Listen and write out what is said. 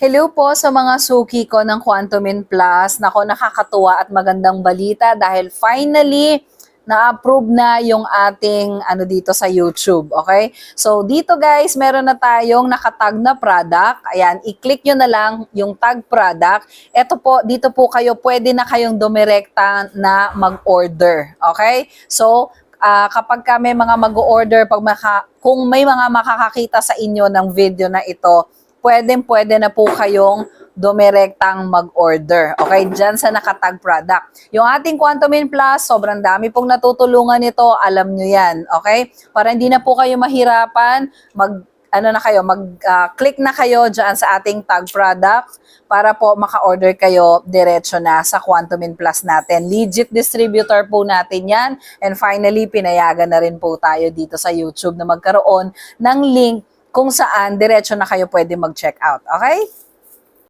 Hello po sa mga suki ko ng Quantumin Plus. Nako, nakakatuwa at magandang balita dahil finally na-approve na yung ating dito sa YouTube, okay? So dito guys, meron na tayong nakatag na product. Ayan, i-click nyo na lang yung tag product. Ito po, dito po kayo, pwede na kayong dumirekta na mag-order, okay? So kapag ka may mga mag-order, kung may mga makakakita sa inyo ng video na ito, pwede na po kayong dumirektang mag-order. Okay, dyan sa nakatag product. Yung ating Quantumin Plus, sobrang dami pong natutulungan nito, alam nyo yan. Okay? Para hindi na po kayo mahirapan, mag-click na kayo dyan sa ating tag product para po maka-order kayo diretso na sa Quantumin Plus natin. Legit distributor po natin yan. And finally, pinayagan na rin po tayo dito sa YouTube na magkaroon ng link kung saan diretso na kayo pwede mag-check out. Okay?